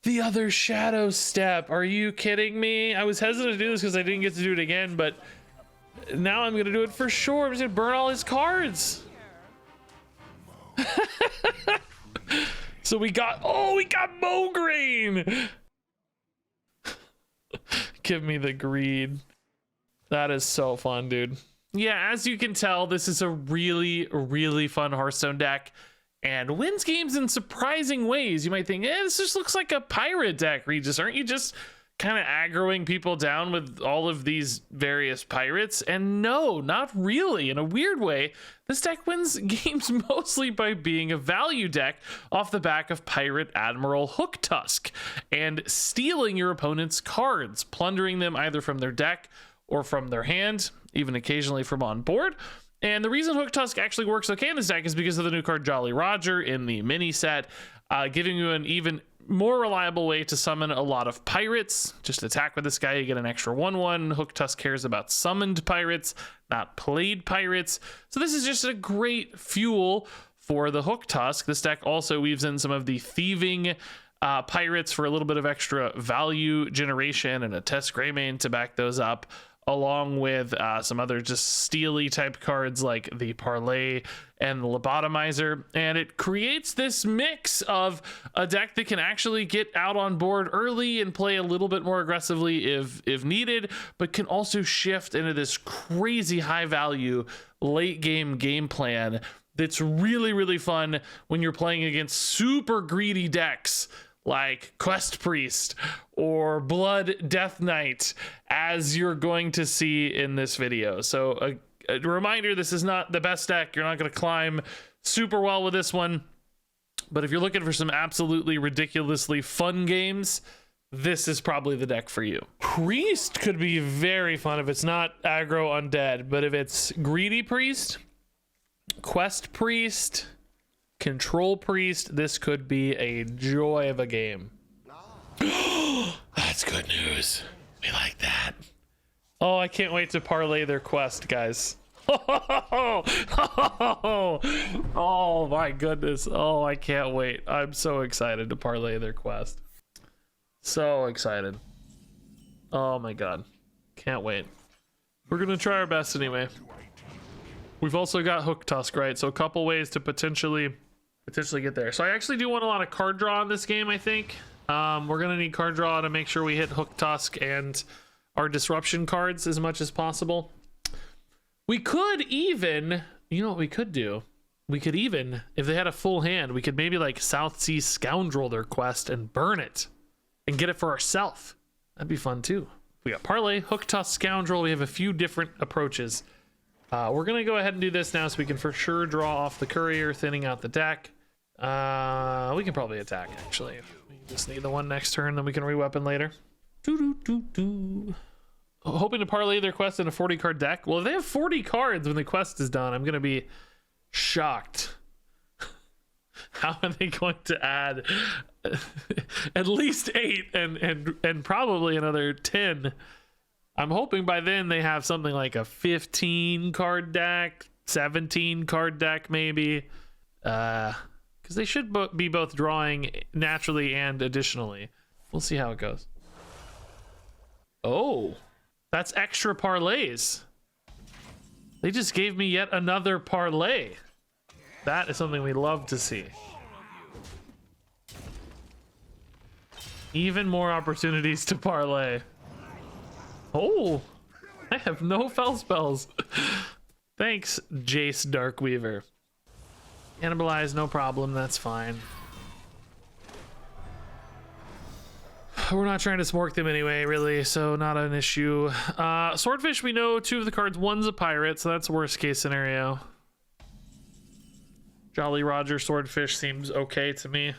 the other shadow step. Are you kidding me? I was hesitant to do this because I didn't get to do it again, but now I'm gonna do it for sure. I'm just gonna burn all his cards. So we got Mograine. Give me the greed. That is so fun, dude. Yeah, as you can tell, this is a really, really fun Hearthstone deck and wins games in surprising ways. You might think, this just looks like a pirate deck, Regis. Aren't you just kind of aggroing people down with all of these various pirates? And no, not really. In a weird way, this deck wins games mostly by being a value deck off the back of Pirate Admiral Hook Tusk and stealing your opponent's cards, plundering them either from their deck or from their hand, even occasionally from on board. And the reason Hook Tusk actually works okay in this deck is because of the new card Jolly Roger in the mini set, giving you an even more reliable way to summon a lot of pirates. Just attack with this guy, you get an extra 1/1. Hook Tusk cares about summoned pirates, not played pirates. So this is just a great fuel for the Hook Tusk. This deck also weaves in some of the thieving pirates for a little bit of extra value generation and a Test Greymane to back those up, along with some other just steely type cards like the Parlay and the Lobotomizer. And it creates this mix of a deck that can actually get out on board early and play a little bit more aggressively if needed, but can also shift into this crazy high value late game plan that's really, really fun when you're playing against super greedy decks like Quest Priest or Blood Death Knight, as you're going to see in this video. So a reminder, this is not the best deck. You're not going to climb super well with this one, but if you're looking for some absolutely ridiculously fun games, this is probably the deck for you. Priest could be very fun if it's not aggro undead, but if it's greedy Priest, Quest Priest, Control Priest, this could be a joy of a game. That's good news. We like that. Oh, I can't wait to parlay their quest, guys. Oh my goodness. Oh, I can't wait. I'm so excited to parlay their quest. So excited. Oh my god. Can't wait. We're gonna try our best anyway. We've also got Hook Tusk, right? So a couple ways to potentially get there. So I actually do want a lot of card draw in this game, I think. We're gonna need card draw to make sure we hit Hook Tusk and our disruption cards as much as possible. We could even, you know what we could do? We could even, if they had a full hand, we could maybe like South Sea Scoundrel their quest and burn it and get it for ourselves. That'd be fun too. We got Parlay, Hook Tusk, Scoundrel. We have a few different approaches. We're gonna go ahead and do this now so we can for sure draw off the courier, thinning out the deck. We can probably attack actually. We just need the one next turn, then we can re-weapon later. Hoping to parlay their quest in a 40 card deck. Well, if they have 40 cards when the quest is done, I'm gonna be shocked. How are they going to add at least 8 and probably another 10? I'm hoping by then they have something like a 15 card deck, 17 card deck maybe, because they should be both drawing naturally and additionally. We'll see how it goes. Oh, that's extra parlays. They just gave me yet another parlay. That is something we love to see. Even more opportunities to parlay. Oh, I have no fell spells. Thanks, Jace Darkweaver. Cannibalize, no problem, that's fine. We're not trying to smork them anyway, really, so not an issue. Swordfish, we know 2 of the cards. One's a pirate, so that's worst case scenario. Jolly Roger Swordfish seems okay to me.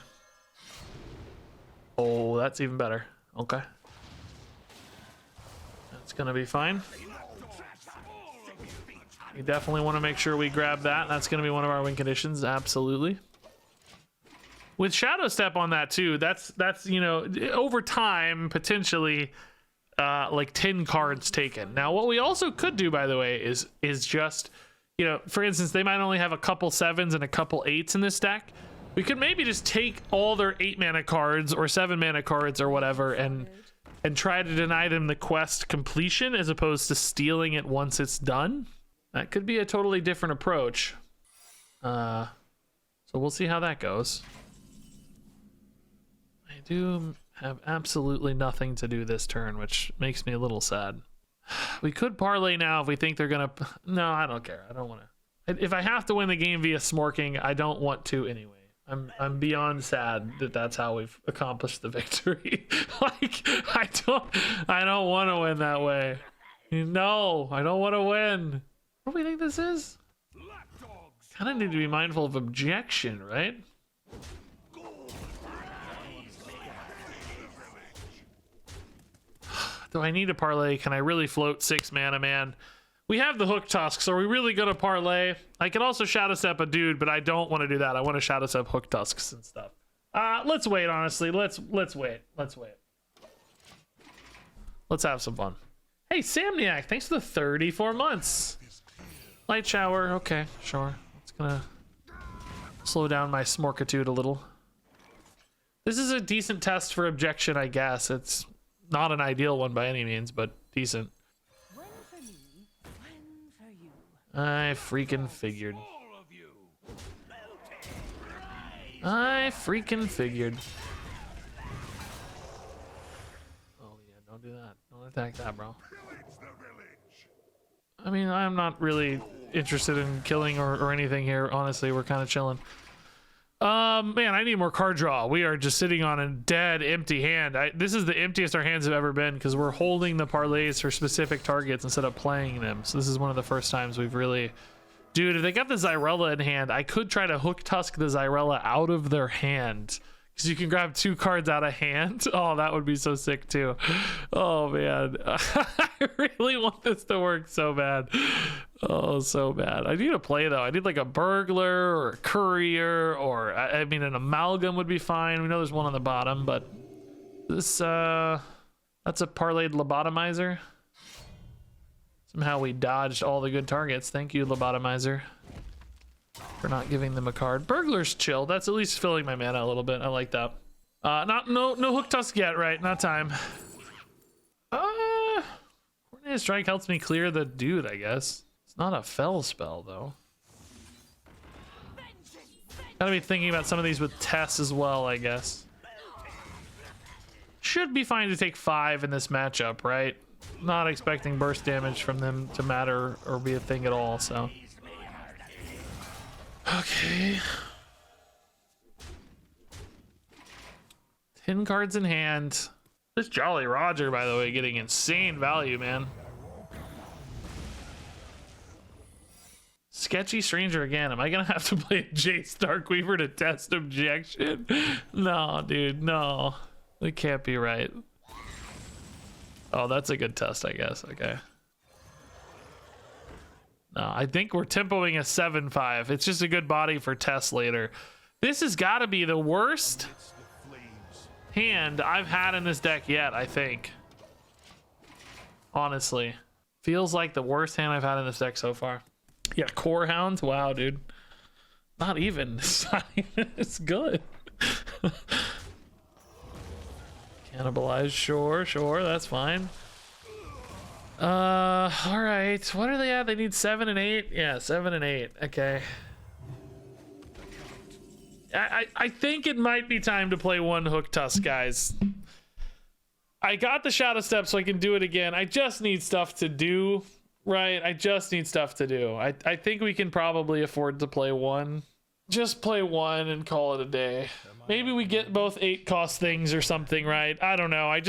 Oh, that's even better. Okay. That's gonna be fine. We definitely want to make sure we grab that. That's gonna be one of our win conditions, absolutely. With Shadow Step on that too, that's you know, over time potentially like 10 cards taken. Now what we also could do, by the way, is just, you know, for instance, they might only have a couple 7s and a couple 8s in this deck. We could maybe just take all their 8 mana cards or 7 mana cards or whatever and try to deny them the quest completion as opposed to stealing it once it's done. That could be a totally different approach. So we'll see how that goes. I do have absolutely nothing to do this turn, which makes me a little sad. We could parlay now if we think they're gonna. No, I don't care. I don't want to. If I have to win the game via smorking, I don't want to anyway. I'm beyond sad that that's how we've accomplished the victory. Like I don't want to win that way. No, I don't want to win. What do we think this is? Kind of need to be mindful of objection, right? Do I need to parlay? Can I really float 6 mana, man? We have the hook tusks. Are we really gonna parlay? I can also shadow step a dude, but I don't want to do that. I want to shadow step hook tusks and stuff. Let's wait. Honestly, let's wait. Let's have some fun. Hey, Samniak, thanks for the 34 months. Light shower. Okay, sure. It's gonna slow down my smorkitude a little. This is a decent test for objection, I guess. It's not an ideal one by any means, but decent. I freaking figured. I freaking figured. Oh yeah, don't do that. Don't attack that, bro. I mean, I'm not really interested in killing or anything here. Honestly, we're kind of chilling. Man, I need more card draw. We are just sitting on a dead empty hand. This is the emptiest our hands have ever been because we're holding the parlays for specific targets instead of playing them. So this is one of the first times we've really... Dude, if they got the Xyrella in hand, I could try to hook tusk the Xyrella out of their hand. Because you can grab 2 cards out of hand. Oh, that would be so sick too. Oh man. I really want this to work so bad. Oh, so bad. I need a play though. I need like a burglar or a courier or I mean an amalgam would be fine. We know there's one on the bottom, but this that's a parlayed lobotomizer. Somehow we dodged all the good targets. Thank you, lobotomizer, for not giving them a card. Burglar's chill. That's at least filling my mana a little bit. I like that. No hook tusk yet, right? Not time. Coordinated strike helps me clear the dude, I guess. It's not a fell spell though. Gotta be thinking about some of these with Tess as well, I guess. Should be fine to take 5 in this matchup, right? Not expecting burst damage from them to matter or be a thing at all, so. Okay. 10 cards in hand. This Jolly Roger, by the way, getting insane value, man. Sketchy Stranger again. Am I gonna have to play Jace Darkweaver to test objection? No, dude, no. It can't be right. Oh, that's a good test, I guess. Okay. No, I think we're tempoing a 7/5. It's just a good body for test later. This has got to be the worst hand I've had in this deck yet, I think. Honestly. Feels like the worst hand I've had in this deck so far. Yeah, Core Hounds. Wow, dude. Not even. It's good. Cannibalize, sure, that's fine. All right, what are they at? They need 7 and 8. Yeah, 7 and 8. Okay. I think it might be time to play 1 hook tusk, guys. I got the shadow step so I can do it again. I just need stuff to do, right? I just need stuff to do. I think we can probably afford to play 1. Just play 1 and call it a day. Maybe we get both 8 cost things or something, right? I don't know. I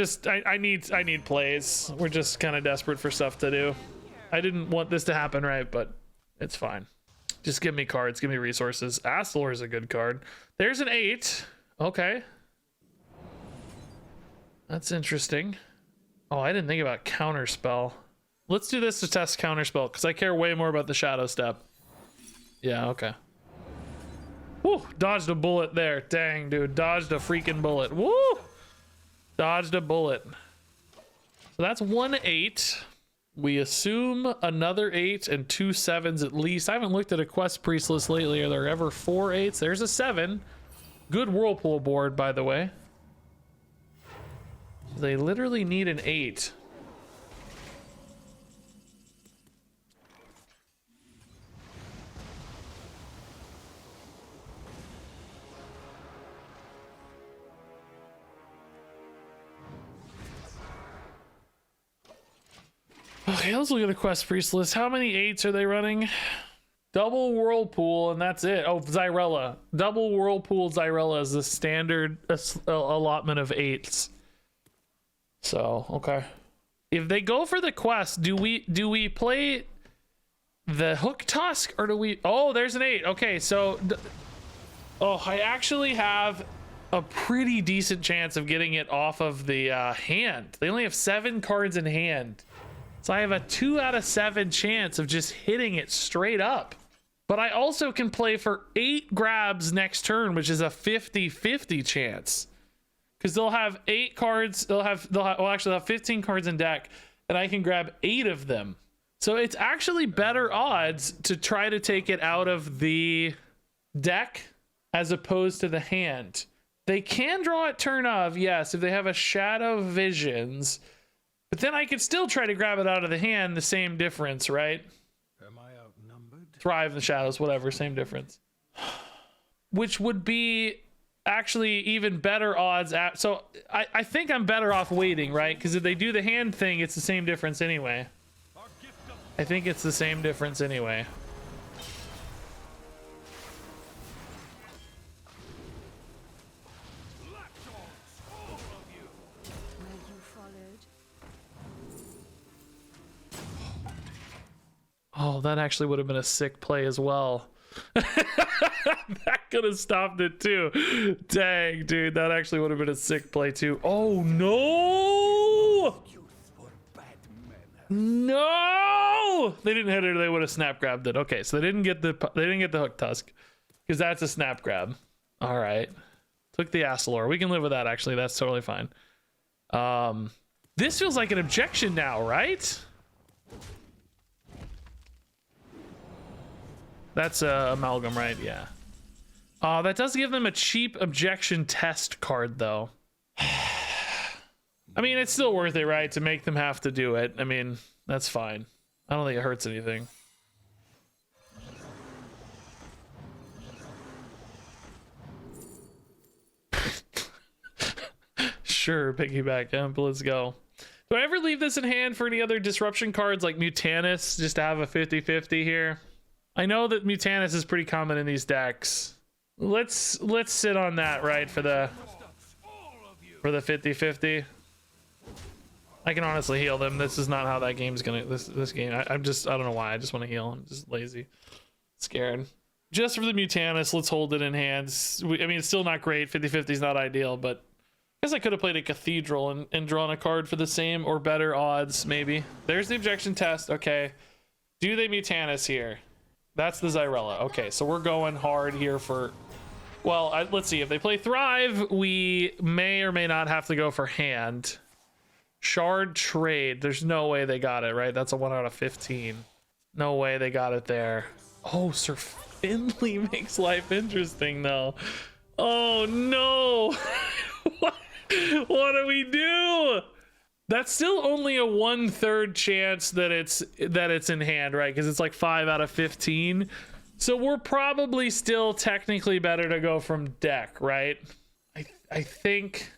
need plays. We're just kind of desperate for stuff to do. I didn't want this to happen, right? But it's fine. Just give me cards. Give me resources. Astor is a good card. There's an 8. Okay. That's interesting. Oh, I didn't think about counterspell. Let's do this to test counterspell because I care way more about the shadow step. Yeah, okay. Woo, dodged a bullet there. Dang, dude, dodged a freaking bullet. Woo, dodged a bullet. So that's 1 8. We assume another 8 and 2 7s at least. I haven't looked at a quest priest list lately. Are there ever 4 8s? There's a 7. Good whirlpool board, by the way. They literally need an 8. Okay, let's look at the quest priest list. How many 8s are they running? Double whirlpool, and that's it. Oh, Zyrella. Double whirlpool Zyrella is the standard allotment of 8s. So, okay. If they go for the quest, do we play the hook tusk, or do we... Oh, there's an 8. Okay, so... Oh, I actually have a pretty decent chance of getting it off of the hand. They only have 7 cards in hand. So I have a 2 out of 7 chance of just hitting it straight up. But I also can play for 8 grabs next turn, which is a 50-50 chance. Because they'll have 8 cards, well, actually they'll have 15 cards in deck, and I can grab 8 of them. So it's actually better odds to try to take it out of the deck as opposed to the hand. They can draw it turn of, yes, if they have a Shadow Visions. But then I could still try to grab it out of the hand, the same difference, right? Am I outnumbered? Thrive in the shadows, whatever, same difference. Which would be actually even better odds. So I think I'm better off waiting, right? Because if they do the hand thing, it's the same difference anyway. I think it's the same difference anyway. Oh, that actually would have been a sick play as well. That could have stopped it too. Dang, dude, that actually would have been a sick play too. Oh no! No! They didn't hit it, they would have snap grabbed it. Okay, so they didn't get the hook tusk because that's a snap grab. All right. Took the Asalor. We can live with that actually. That's totally fine. This feels like an objection now, right? That's amalgam, right? Yeah. That does give them a cheap objection test card, though. I mean, it's still worth it, right? To make them have to do it. I mean, that's fine. I don't think it hurts anything. Sure, piggyback imp, let's go. Do I ever leave this in hand for any other disruption cards like Mutanus, just to have a 50-50 here? I know that Mutanus is pretty common in these decks. Let's sit on that, right, for the 50-50. I can honestly heal them. This is not how that game's gonna this game. I don't know why. I just want to heal. I'm just lazy. Scared. Just for the Mutanus, let's hold it in hands. I mean, it's still not great. 50-50 is not ideal, but I guess I could have played a Cathedral and drawn a card for the same or better odds, maybe. There's the objection test. Okay. Do they Mutanus here? That's the Zyrella. Okay, so we're going hard here for... Well, let's see. If they play Thrive, we may or may not have to go for hand. Shard Trade. There's no way they got it, right? That's a 1 out of 15. No way they got it there. Oh, Sir Finley makes life interesting, though. Oh, no. What do we do? That's still only a 1/3 chance that it's in hand, right? Because it's like 5 out of 15. So we're probably still technically better to go from deck, right? I think.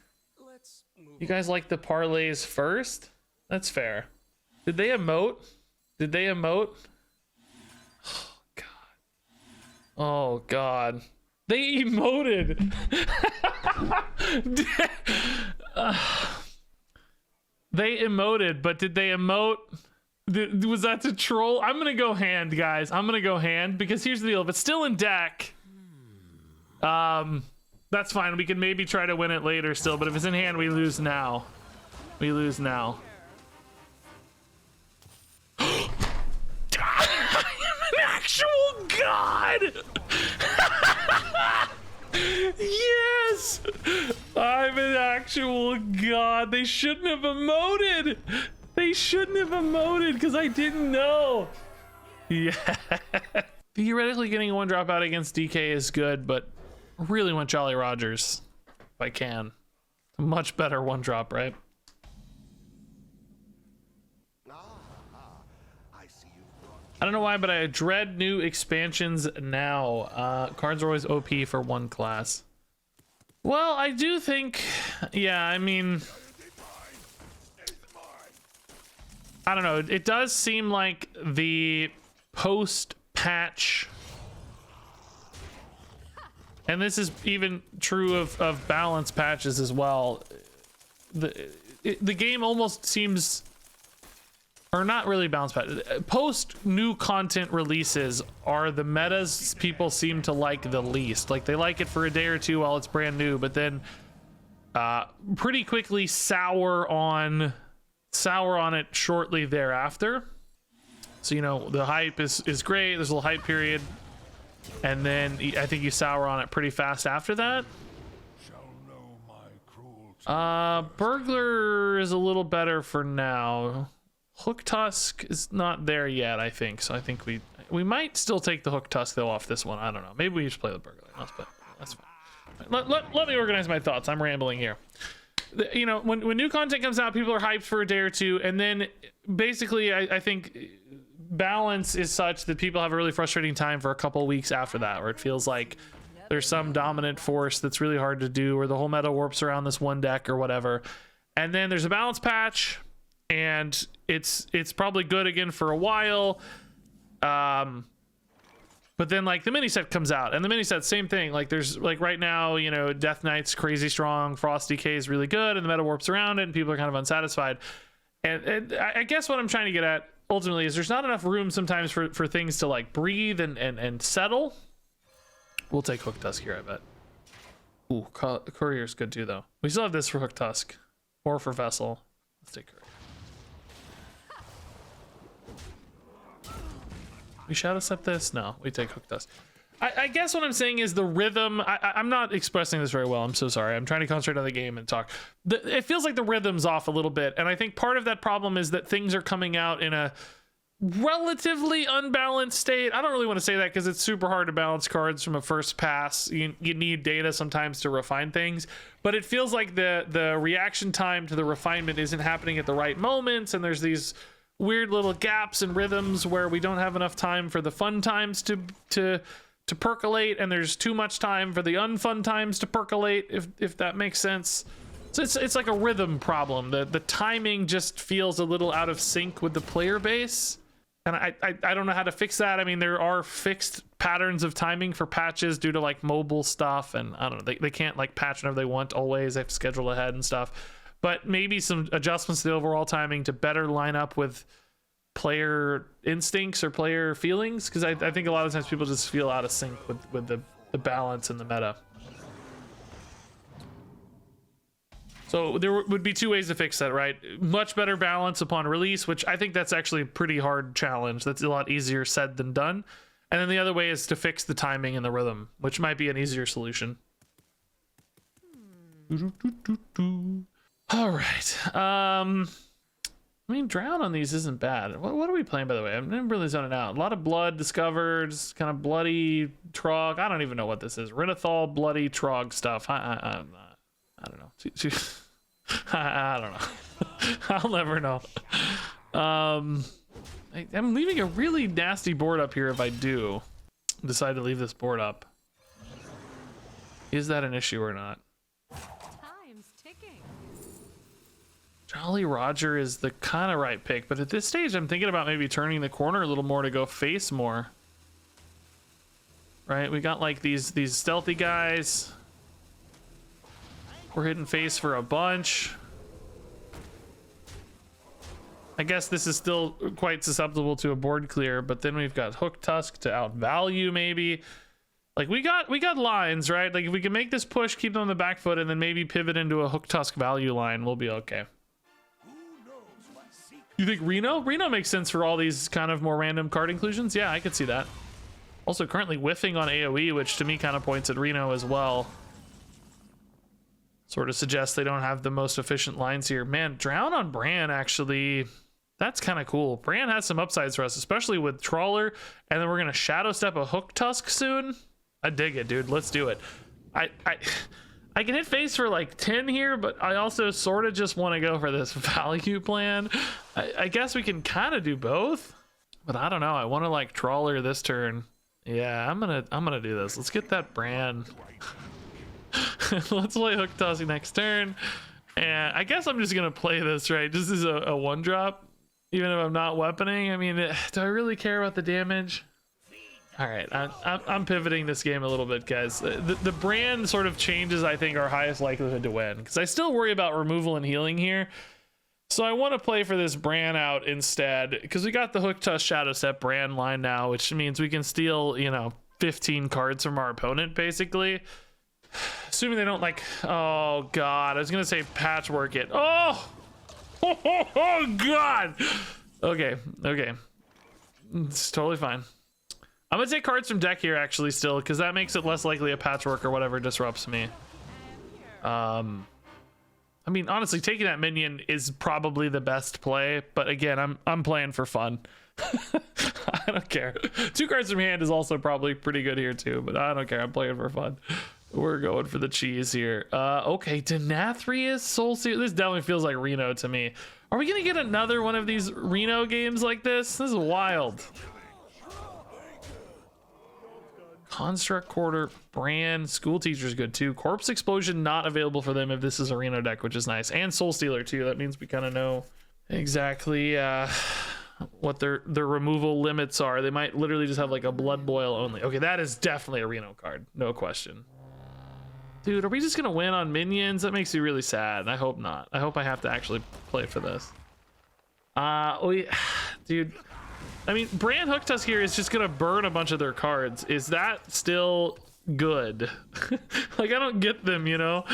You guys like the parlays first? That's fair. Did they emote? Did they emote? Oh god. Oh god. They emoted. They emoted, but did they emote? Was that to troll? I'm gonna go hand, guys. I'm gonna go hand because here's the deal. If it's still in deck, that's fine. We can maybe try to win it later still, but if it's in hand, we lose now. We lose now. I am an actual god! Yes! I'm an actual god. They shouldn't have emoted. They shouldn't have emoted because I didn't know. Yeah. Theoretically, getting a 1-drop out against DK is good, but Really want Jolly Rogers if I can. Much better one drop, right? I don't know why, but I dread new expansions now. Cards are always OP for one class. Well, I do think, yeah, I mean, I don't know. It does seem like the post-patch, and this is even true of balance patches as well. The game almost seems, or not really balance patch, post new content releases are the metas people seem to like the least. Like they like it for a day or two while it's brand new, but then pretty quickly sour on it shortly thereafter. So, you know, the hype is great, there's a little hype period, and then I think you sour on it pretty fast after that. Burglar is a little better for now. Hook Tusk is not there yet, I think. So I think we might still take the Hook Tusk though off this one. I don't know. Maybe we just play the Burglar. That's fine. Let me organize my thoughts. I'm rambling here. You know, when new content comes out, people are hyped for a day or two, and then basically I think balance is such that people have a really frustrating time for a couple of weeks after that, where it feels like there's some dominant force that's really hard to do, or the whole meta warps around this one deck or whatever. And then there's a balance patch, and it's probably good again for a while. But then like the mini set comes out, and the mini set, same thing. Like there's like right now, you know, Death Knight's crazy strong, Frost DK is really good, and the meta warps around it, and people are kind of unsatisfied. And I guess what I'm trying to get at ultimately is there's not enough room sometimes for things to like breathe and settle. We'll take Hook Tusk here, I bet. Ooh, Courier's good too, though. We still have this for Hook Tusk or for Vessel. Let's take Courier. We shadow step this? No, we take Hook Tusk. I guess what I'm saying is the rhythm. I'm not expressing this very well. I'm so sorry. I'm trying to concentrate on the game and talk. It feels like the rhythm's off a little bit, and I think part of that problem is that things are coming out in a relatively unbalanced state. I don't really want to say that because it's super hard to balance cards from a first pass. You need data sometimes to refine things, but it feels like the reaction time to the refinement isn't happening at the right moments, and there's these weird little gaps and rhythms where we don't have enough time for the fun times to percolate, and there's too much time for the unfun times to percolate, if that makes sense. So it's like a rhythm problem. The timing just feels a little out of sync with the player base, and I don't know how to fix that. I mean, there are fixed patterns of timing for patches due to like mobile stuff, and I don't know, they can't like patch whenever they want always. They have to schedule ahead and stuff, but maybe some adjustments to the overall timing to better line up with player instincts or player feelings, because I think a lot of times people just feel out of sync with the balance and the meta. So there would be two ways to fix that, right? Much better balance upon release, which I think that's actually a pretty hard challenge. That's a lot easier said than done. And then the other way is to fix the timing and the rhythm, which might be an easier solution. All right. I mean, drown on these isn't bad. What are we playing, by the way? I'm really zoning out. A lot of blood discovered, kind of bloody trog. I don't even know what this is. Rinethal, bloody trog stuff. I don't know. I don't know. I'll never know. I'm leaving a really nasty board up here if I do decide to leave this board up. Is that an issue or not? Jolly Roger is the kind of right pick, but at this stage I'm thinking about maybe turning the corner a little more to go face more. Right, we got like these stealthy guys. We're hitting face for a bunch. I guess this is still quite susceptible to a board clear, but then we've got Hook Tusk to outvalue maybe. Like we got lines, right? Like if we can make this push, keep them on the back foot, and then maybe pivot into a Hook Tusk value line, we'll be okay. You think Reno? Reno makes sense for all these kind of more random card inclusions. Yeah, I could see that. Also currently whiffing on AoE, which to me kind of points at Reno as well. Sort of suggests they don't have the most efficient lines here. Man, Drown on Bran, actually, that's kind of cool. Bran has some upsides for us, especially with Trawler, and then we're going to Shadow Step a Hook Tusk soon. I dig it, dude. Let's do it. I can hit face for like 10 here, but I also sort of just want to go for this value plan. I guess we can kind of do both, but I don't know. I want to like trawler this turn. Yeah, I'm gonna do this. Let's get that brand. Let's play hook tossing next turn. And I guess I'm just gonna play this, right? This is a one drop, even if I'm not weaponing. I mean, do I really care about the damage? All right, I'm pivoting this game a little bit, guys. The brand sort of changes, I think, our highest likelihood to win, because I still worry about removal and healing here. So I want to play for this brand out instead, because we got the Hook Tusk Shadow Step brand line now, which means we can steal, you know, 15 cards from our opponent, basically. Assuming they don't like, oh God, I was going to say patchwork it. Oh, oh God. Okay. It's totally fine. I'm gonna take cards from deck here actually still, because that makes it less likely a patchwork or whatever disrupts me. I mean, honestly, taking that minion is probably the best play, but again, I'm playing for fun. I don't care. 2 cards from hand is also probably pretty good here too, but I don't care. I'm playing for fun. We're going for the cheese here. Okay, Denathrius, Soul Seer. This definitely feels like Reno to me. Are we gonna get another one of these Reno games like this? This is wild. Construct Quarter, Brand, School Teacher's good too. Corpse Explosion not available for them if this is a Reno deck, which is nice. And Soul Stealer too. That means we kind of know exactly what their removal limits are. They might literally just have like a Blood Boil only. Okay, that is definitely a Reno card. No question. Dude, are we just gonna win on minions? That makes me really sad. I hope not. I hope I have to actually play for this. Dude. I mean, Brand Hook Tusk here is just gonna burn a bunch of their cards. Is that still good? Like, I don't get them, you know?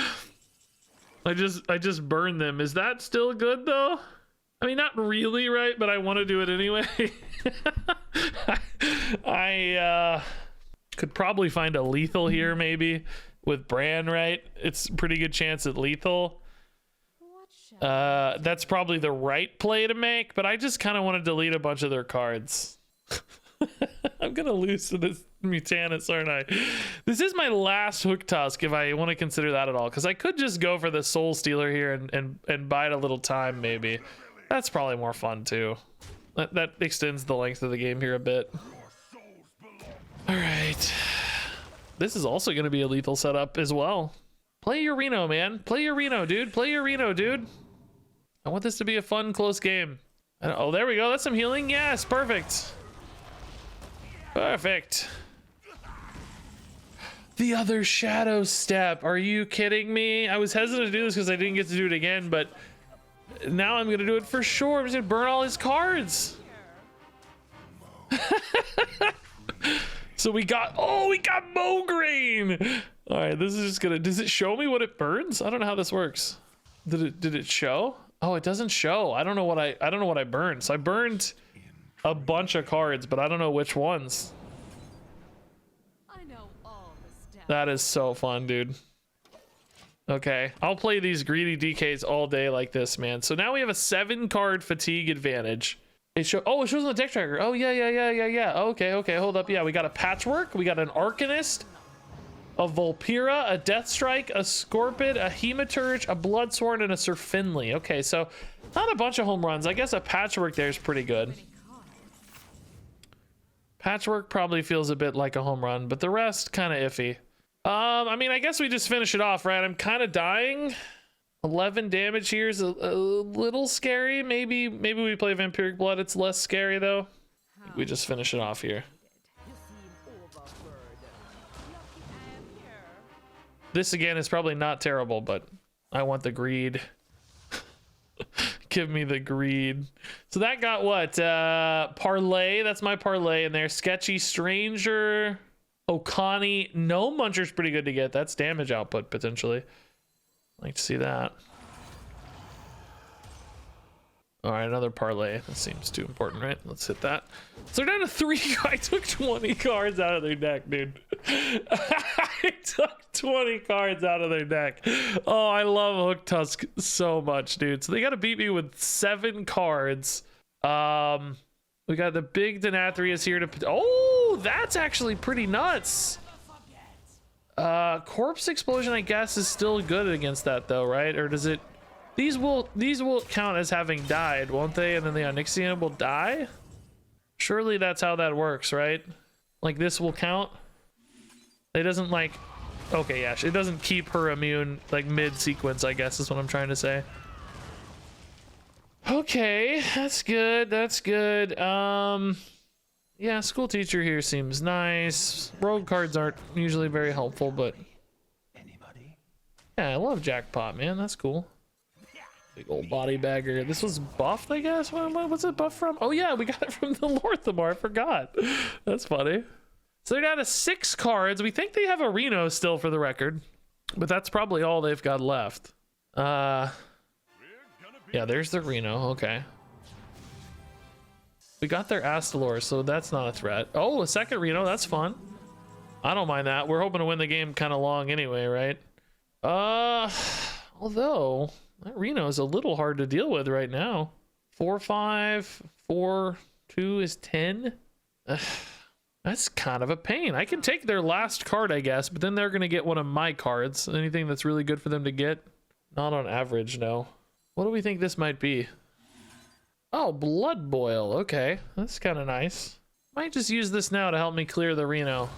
I just burn them. Is that still good though? I mean, not really, right? But I want to do it anyway. I could probably find a lethal here maybe with Brand, right? It's a pretty good chance at lethal. That's probably the right play to make, but I just kind of want to delete a bunch of their cards. I'm gonna lose to this Mutanus, aren't I? This is my last Hook Tusk if I want to consider that at all, because I could just go for the Soul Stealer here and bide a little time maybe. That's probably more fun too. That extends the length of the game here a bit. All right, this is also going to be a lethal setup as well. Play your Reno, man. Play your Reno, dude. Play your Reno, dude. I want this to be a fun, close game. Oh, there we go. That's some healing. Yes, perfect. Perfect. The other Shadow Step. Are you kidding me? I was hesitant to do this because I didn't get to do it again, but now I'm going to do it for sure. I'm just going to burn all his cards. So we got Mograine. All right, this is just gonna, does it show me what it burns? I don't know how this works. Did it show? Oh, it doesn't show. I don't know what I burned. So I burned a bunch of cards, but I don't know which ones. I know all the steps. That is so fun, dude. Okay, I'll play these greedy DKs all day like this, man. So now we have a 7-card fatigue advantage. It shows on the deck tracker. Oh yeah. Okay, hold up. Yeah, we got a Patchwork, we got an Arcanist, a Vulpera, a Deathstrike, a Scorpid, a Hematurge, a Bloodsworn, and a Sir Finley. Okay, so not a bunch of home runs. I guess a Patchwork there is pretty good. Patchwork probably feels a bit like a home run, but the rest kind of iffy. I mean, I guess we just finish it off, right? I'm kind of dying. 11 damage here is a little scary. Maybe we play Vampiric Blood. It's less scary though. We just finish it off here. This again is probably not terrible, but I want the greed. Give me the greed. So that got what? Parlay. That's my parlay in there. Sketchy Stranger. Okani. No Muncher's pretty good to get. That's damage output potentially. Like to see that. All right, another parlay. That seems too important, right? Let's hit that. So they're down to 3. I took 20 cards out of their deck, dude. I took 20 cards out of their deck. Oh, I love Hook Tusk so much, dude. So they got to beat me with 7 cards. We got the big Denathrius here to. Oh, that's actually pretty nuts. Corpse Explosion, I guess, is still good against that though, right? Or does it? These will count as having died, won't they? And then the Onyxia will die? Surely that's how that works, right? Like this will count? It doesn't like... Okay, yeah, it doesn't keep her immune like mid-sequence, I guess is what I'm trying to say. Okay, that's good, that's good. Yeah, school teacher here seems nice. Rogue cards aren't usually very helpful, but... Yeah, I love Jackpot, man, that's cool. Big old body bagger. This was buffed, I guess? What's it buffed from? Oh yeah, we got it from the Lorthamar, I forgot. That's funny. So they're down to 6 cards. We think they have a Reno still for the record, but that's probably all they've got left. Yeah, there's the Reno, okay. We got their Astalor, so that's not a threat. Oh, a second Reno, that's fun. I don't mind that. We're hoping to win the game kind of long anyway, right? Although... That Reno is a little hard to deal with right now. 4-5, 4-2 is 10. That's kind of a pain. I can take their last card, I guess, but then they're going to get one of my cards. Anything that's really good for them to get? Not on average, no. What do we think this might be? Oh, Blood Boil. Okay, that's kind of nice. Might just use this now to help me clear the Reno.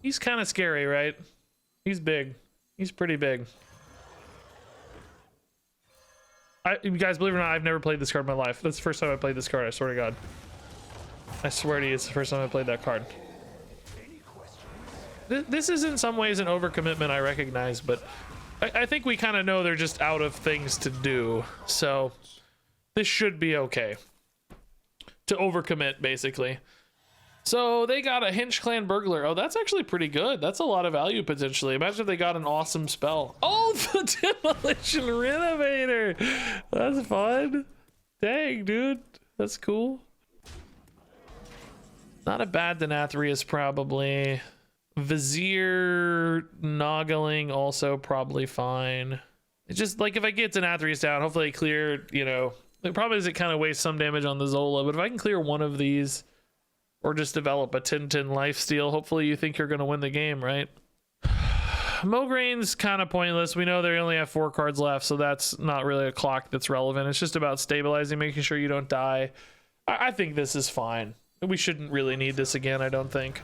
He's kind of scary, right? He's big. He's pretty big. You guys, believe it or not, I've never played this card in my life. That's the first time I played this card, I swear to God. I swear to you, it's the first time I played that card. This is in some ways an overcommitment, I recognize, but I think we kind of know they're just out of things to do. So this should be okay. To overcommit, basically. So they got a Hinge Clan Burglar. Oh, that's actually pretty good. That's a lot of value potentially. Imagine if they got an awesome spell. Oh, the Demolition Renovator. That's fun. Dang, dude. That's cool. Not a bad Denathrius, probably. Vizier Noggling, also probably fine. It's just like if I get Denathrius down, hopefully I clear, you know, the problem is it kind of wastes some damage on the Zola, but if I can clear one of these or just develop a 10-10 lifesteal, hopefully you think you're going to win the game, right? Mograin's kind of pointless. We know they only have 4 cards left, so that's not really a clock that's relevant. It's just about stabilizing, making sure you don't die. I think this is fine. We shouldn't really need this again, I don't think.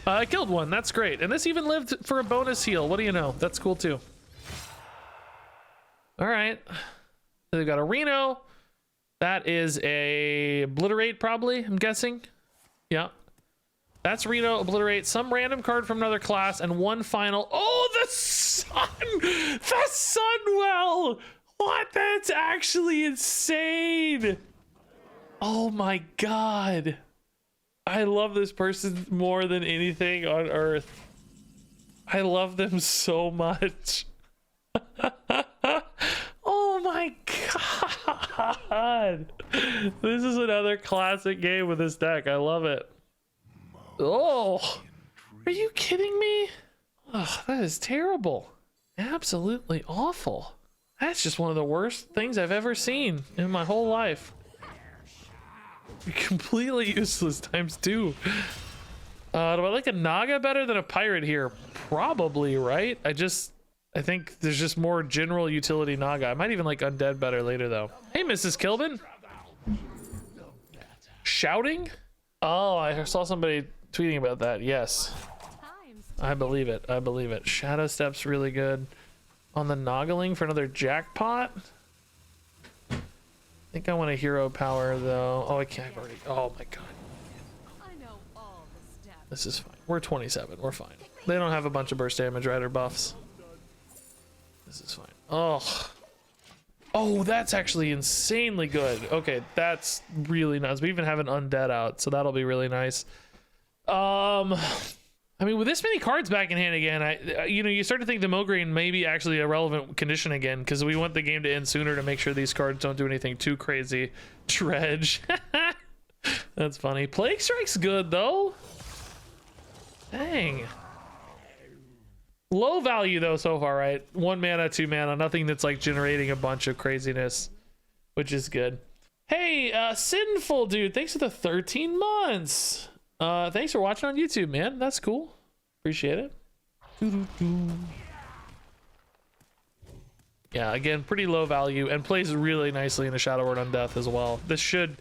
I killed one. That's great. And this even lived for a bonus heal. What do you know? That's cool too. All right. They've got a Reno. That is a Obliterate, probably, I'm guessing. Yeah. That's Reno, Obliterate, some random card from another class, and one final. Oh, the Sun! The Sunwell! What? That's actually insane! Oh my God. I love this person more than anything on earth. I love them so much. Oh my God. This is another classic game with this deck. I love it. Oh, are you kidding me? Oh, that is terrible. Absolutely awful. That's just one of the worst things I've ever seen in my whole life. Completely useless times 2. Do I like a Naga better than a Pirate here? Probably, right? I think there's just more general utility Naga. I might even like Undead better later though. Hey, Mrs. Kilbin. Shouting? Oh, I saw somebody tweeting about that. Yes. I believe it. I believe it. Shadow Step's really good. On the Noggling for another Jackpot? I think I want a hero power though. Oh, I can't. I've already. Oh my God. I know all the steps. This is fine. We're 27. We're fine. They don't have a bunch of burst damage, right, or buffs. This is fine. Oh. Oh, that's actually insanely good. Okay, that's really nice. We even have an Undead out, so that'll be really nice. I mean, with this many cards back in hand again, you start to think the Mograine may be actually a relevant condition again, because we want the game to end sooner to make sure these cards don't do anything too crazy. Dredge. That's funny. Plague Strike's good, though. Dang. Low value, though, so far, right? 1 mana, 2 mana. Nothing that's, like, generating a bunch of craziness, which is good. Hey, Sinful Dude, thanks for the 13 months. Thanks for watching on YouTube, man. That's cool. Appreciate it. Yeah, again, pretty low value and plays really nicely in a Shadow Word Undeath as well. This should,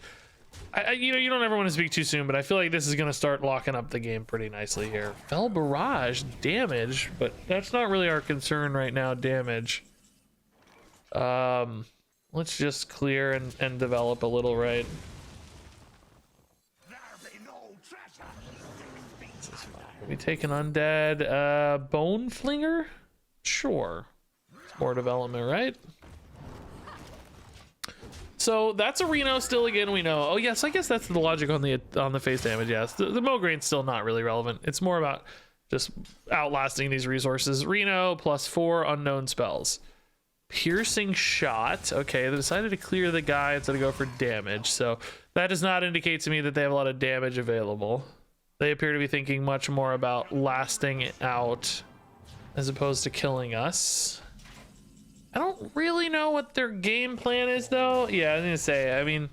you know, you don't ever want to speak too soon, but I feel like this is going to start locking up the game pretty nicely here. Fell Barrage damage, but that's not really our concern right now, damage. Let's just clear and develop a little, right? We take an undead bone flinger? Sure. It's more development, right? So that's a Reno still again, we know. Oh yes, I guess that's the logic on the face damage, yes. The Mograin's still not really relevant. It's more about just outlasting these resources. Reno +4 unknown spells. Piercing shot. Okay, they decided to clear the guy instead of go for damage. So that does not indicate to me that they have a lot of damage available. They appear to be thinking much more about lasting out as opposed to killing us. I don't really know what their game plan is though. Yeah, I was gonna say, I mean,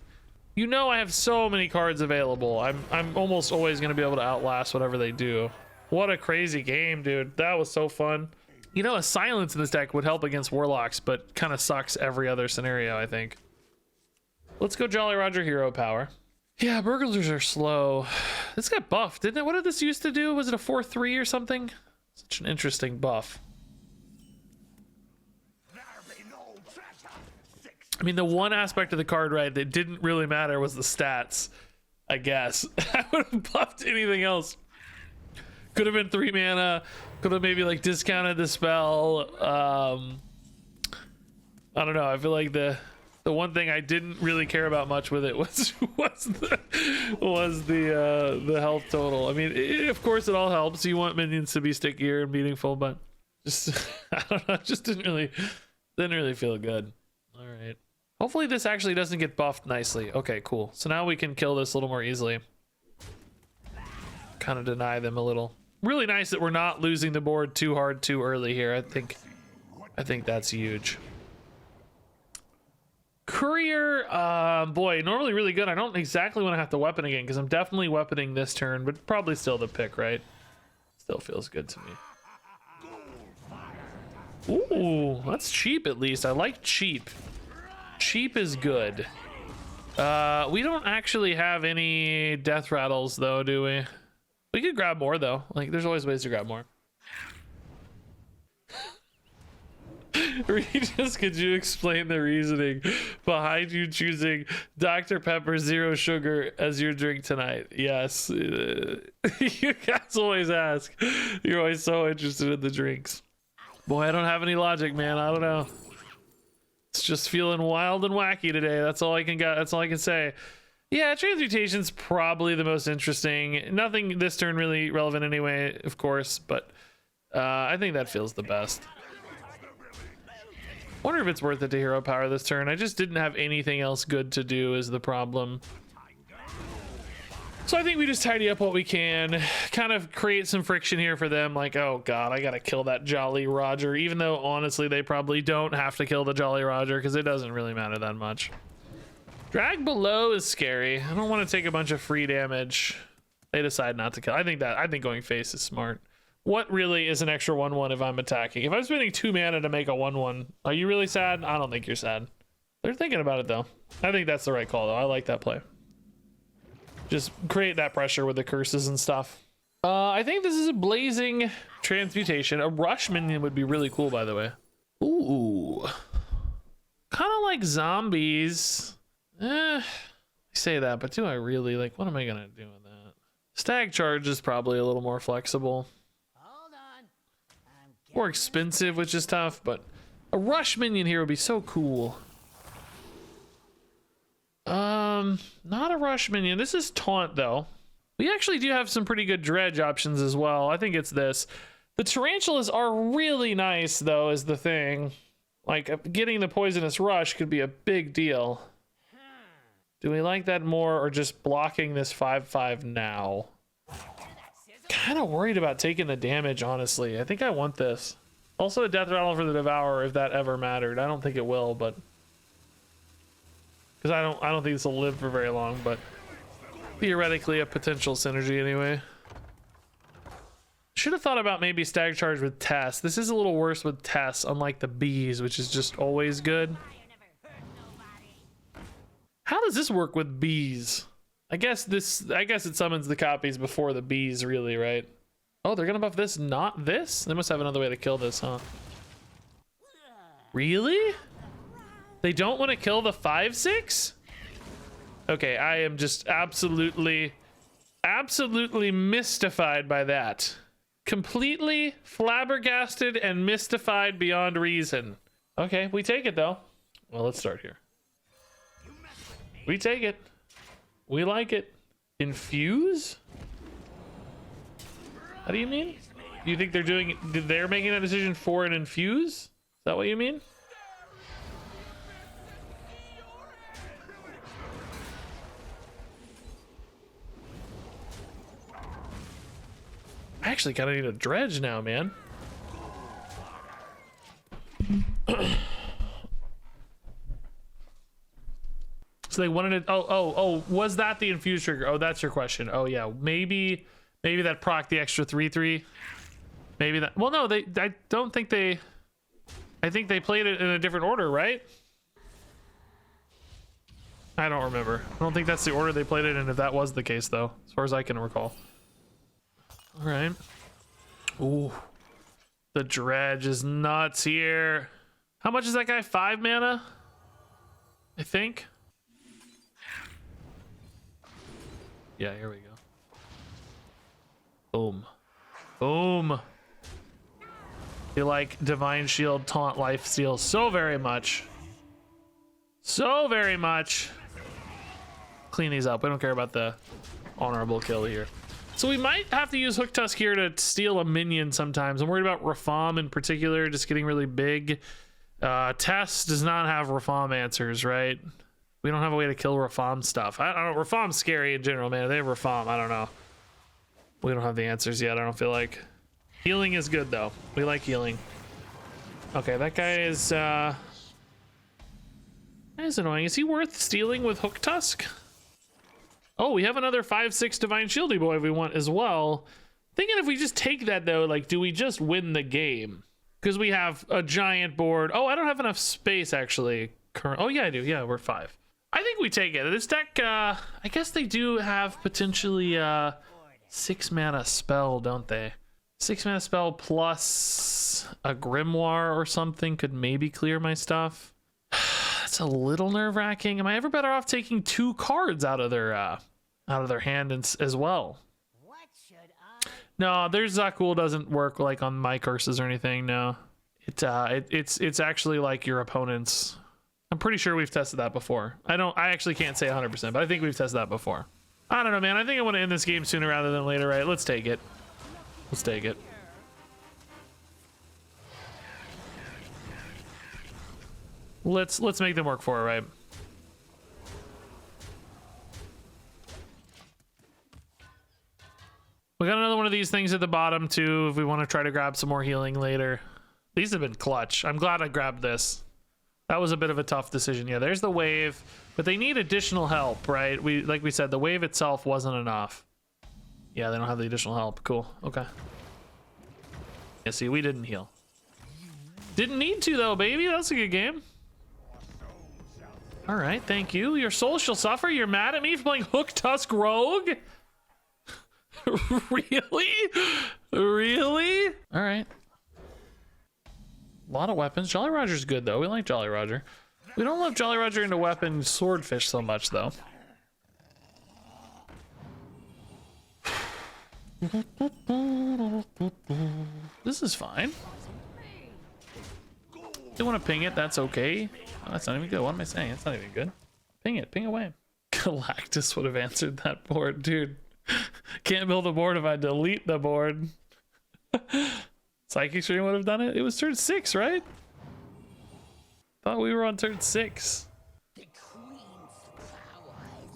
you know, I have so many cards available. I'm almost always gonna be able to outlast whatever they do. What a crazy game, dude. That was so fun. You know, a silence in this deck would help against warlocks, but kind of sucks every other scenario, I think. Let's go Jolly Roger Hero Power. Yeah, burglars are slow. This got buffed, didn't it? What did this used to do? Was it a 4/3 or something? Such an interesting buff. I mean, the one aspect of the card, right, that didn't really matter was the stats, I guess. I would have buffed anything else. Could have been 3 mana. Could have maybe like discounted the spell. I don't know. I feel like the one thing I didn't really care about much with it was the health total. I mean, of course it all helps. You want minions to be stickier and meaningful, but just I don't know. It just didn't really feel good. All right. Hopefully this actually doesn't get buffed nicely. Okay, cool. So now we can kill this a little more easily. Kind of deny them a little. Really nice that we're not losing the board too hard too early here. I think that's huge. Courier, boy, normally really good. I don't exactly want to have to weapon again because I'm definitely weaponing this turn, but probably still the pick, right? Still feels good to me. Ooh, that's cheap at least. I like cheap. Cheap is good. We don't actually have any death rattles though, do we? We could grab more though. Like, there's always ways to grab more. Regis, could you explain the reasoning behind you choosing Dr. Pepper Zero Sugar as your drink tonight? Yes. You guys always ask. You're always so interested in the drinks. Boy, I don't have any logic, man. I don't know. It's just feeling wild and wacky today. That's all I can get. That's all I can say. Yeah, transmutation's probably the most interesting. Nothing this turn really relevant anyway, of course, but I think that feels the best. Wonder if it's worth it to hero power this turn. I just didn't have anything else good to do is the problem. So I think we just tidy up what we can, kind of create some friction here for them. Like, oh god, I gotta kill that Jolly Roger, even though honestly they probably don't have to kill the Jolly Roger because it doesn't really matter that much. Drag below is scary. I don't want to take a bunch of free damage. They decide not to kill. I think going face is smart. What really is an extra 1/1 if I'm attacking? If I'm spending 2 mana to make a 1/1, are you really sad? I don't think you're sad. They're thinking about it though. I think that's the right call though. I like that play. Just create that pressure with the curses and stuff. I think this is a blazing transmutation. A rush minion would be really cool, by the way. Ooh. Kind of like zombies. I say that, but do I really? Like, what am I gonna do with that? Stag charge is probably a little more flexible. Hold on. More expensive, which is tough, but a rush minion here would be so cool. Not a rush minion. This is taunt though. We actually do have some pretty good dredge options as well. I think it's this. The tarantulas are really nice though, is the thing. Like, getting the poisonous rush could be a big deal. Do we like that more or just blocking this 5/5 now? Kind of worried about taking the damage, honestly. I think I want this. Also a death rattle for the Devourer if that ever mattered. I don't think it will, but because I don't think this will live for very long, but theoretically a potential synergy anyway. Should have thought about maybe stag charge with Tess. This is a little worse with Tess, unlike the bees, which is just always good. How does this work with bees? I guess it summons the copies before the bees, really, right? Oh, they're gonna buff this, not this? They must have another way to kill this, huh? Really? They don't want to kill the 5/6? Okay, I am just absolutely mystified by that. Completely flabbergasted and mystified beyond reason. Okay, we take it though. Well, let's start here. We take it. We like it. Infuse? How do you mean? Do you think they're making that decision for an infuse? Is that what you mean? I actually kind of need a dredge now, man. So they wanted it. Oh, was that the infuse trigger? Oh, that's your question. Oh yeah, maybe that proc the extra 3/3. Maybe that. Well, no, I don't think they. I think they played it in a different order, right? I don't remember. I don't think that's the order they played it in. If that was the case, though, as far as I can recall. All right. Ooh, the dredge is nuts here. How much is that guy? 5 mana, I think. Yeah, here we go. Boom. Boom. You like Divine Shield, Taunt, Life Steal so very much. So very much. Clean these up. We don't care about the honorable kill here. So we might have to use Hook Tusk here to steal a minion sometimes. I'm worried about Rafam in particular, just getting really big. Tess does not have Rafam answers, right? We don't have a way to kill Rafam stuff. I don't know. Rafam's scary in general, man. They have Rafam. I don't know. We don't have the answers yet, I don't feel like. Healing is good, though. We like healing. Okay, that guy is... that is annoying. Is he worth stealing with Hook Tusk? Oh, we have another 5/6 Divine Shieldy boy if we want as well. Thinking if we just take that, though, like, do we just win the game? Because we have a giant board. Oh, I don't have enough space, actually. Oh, yeah, I do. Yeah, we're 5. I think we take it. This deck, I guess they do have potentially 6 mana spell, don't they? 6 mana spell plus a Grimoire or something could maybe clear my stuff. That's a little nerve-wracking. Am I ever better off taking 2 cards out of their hand as well? What should I? No, their Zakul doesn't work like on my curses or anything. No, it's actually like your opponent's. I'm pretty sure we've tested that before. I actually can't say 100%, but I think we've tested that before. I don't know, man. I think I want to end this game sooner rather than later, right? Let's take it. Let's take it. Let's make them work for it, right? We got another one of these things at the bottom too if we want to try to grab some more healing later. These have been clutch. I'm glad I grabbed this. That was a bit of a tough decision. Yeah, there's the wave, but they need additional help, right? Like we said, the wave itself wasn't enough. Yeah, they don't have the additional help. Cool. Okay. Yeah, see, we didn't heal. Didn't need to though, baby. That's a good game. All right, thank you. Your soul shall suffer. You're mad at me for playing Hook Tusk Rogue? Really? Really? All right. A lot of weapons. Jolly Roger's good, though. We like Jolly Roger. We don't love Jolly Roger into weapon swordfish so much, though. This is fine. They want to ping it. That's okay. Oh, that's not even good. What am I saying? It's not even good. Ping it. Ping away. Galactus would have answered that board, dude. Can't build a board if I delete the board. Psychic Stream would have done it. It was turn 6, right? Thought we were on turn 6.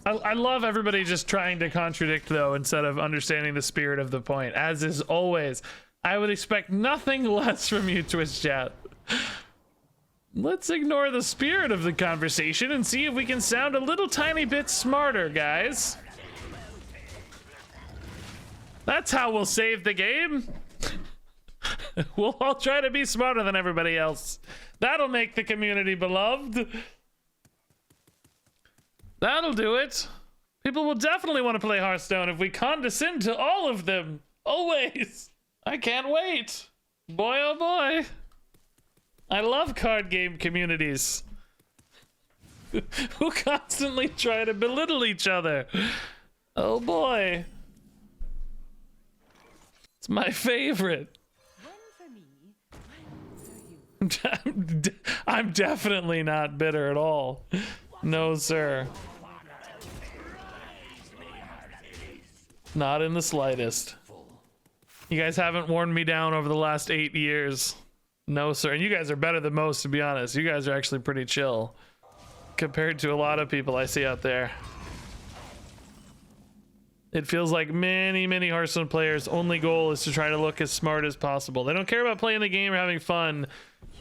I love everybody just trying to contradict, though, instead of understanding the spirit of the point. As is always, I would expect nothing less from you, Twitch chat. Let's ignore the spirit of the conversation and see if we can sound a little tiny bit smarter, guys. That's how we'll save the game. We'll all try to be smarter than everybody else. That'll make the community beloved. That'll do it. People will definitely want to play Hearthstone if we condescend to all of them. Always. I can't wait. Boy, oh boy. I love card game communities who constantly try to belittle each other. Oh boy. It's my favorite. I'm definitely not bitter at all. No, sir. Not in the slightest. You guys haven't worn me down over the last 8 years. No, sir. And you guys are better than most, to be honest. You guys are actually pretty chill compared to a lot of people I see out there. It feels like many Hearthstone players' only goal is to try to look as smart as possible. They don't care about playing the game or having fun.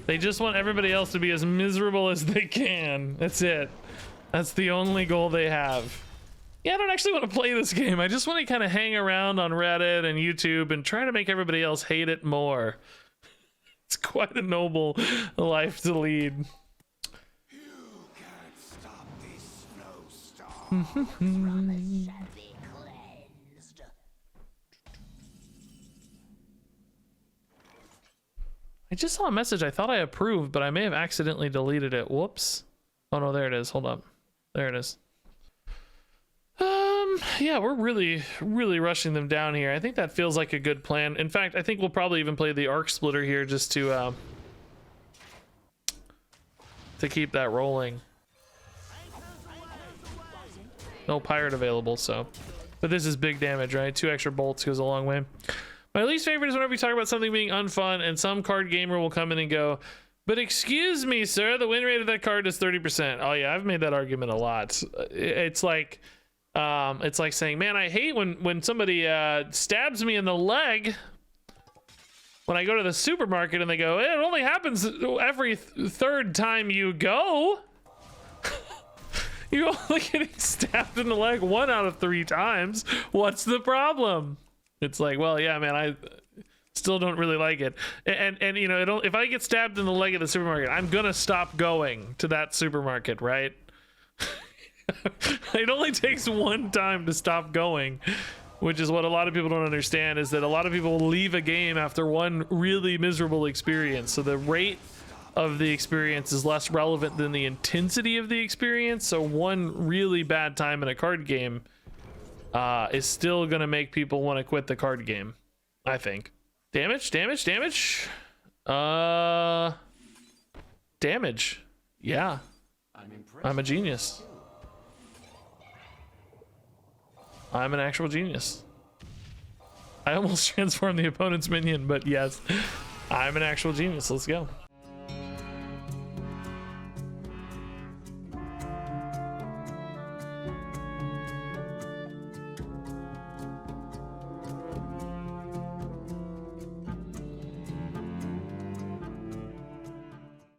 They just want everybody else to be as miserable as they can. That's it. That's the only goal they have. Yeah, I don't actually want to play this game. I just want to kind of hang around on Reddit and YouTube and try to make everybody else hate it more. It's quite a noble life to lead. You can't stop this snowstorm. I just saw a message. I thought I approved, but I may have accidentally deleted it. Whoops. Oh no, there it is. Hold up. There it is. Yeah, we're really rushing them down here. I think that feels like a good plan. In fact, I think we'll probably even play the arc splitter here just to keep that rolling. No pirate available, so. But this is big damage, right? 2 extra bolts goes a long way. My least favorite is whenever we talk about something being unfun and some card gamer will come in and go, but excuse me, sir, the win rate of that card is 30%. Oh yeah, I've made that argument a lot. It's like saying, man, I hate when somebody stabs me in the leg when I go to the supermarket and they go, it only happens every third time you go. You're only getting stabbed in the leg 1 out of 3 times. What's the problem? It's like, well, yeah, man, I still don't really like it. And you know, if I get stabbed in the leg at the supermarket, I'm gonna stop going to that supermarket, right? It only takes 1 time to stop going, which is what a lot of people don't understand, is that a lot of people will leave a game after 1 really miserable experience. So the rate of the experience is less relevant than the intensity of the experience. So 1 really bad time in a card game is still gonna make people want to quit the card game, I think. Damage. Damage. Yeah. I'm a genius. I'm an actual genius. I almost transformed the opponent's minion, but yes, I'm an actual genius. Let's go.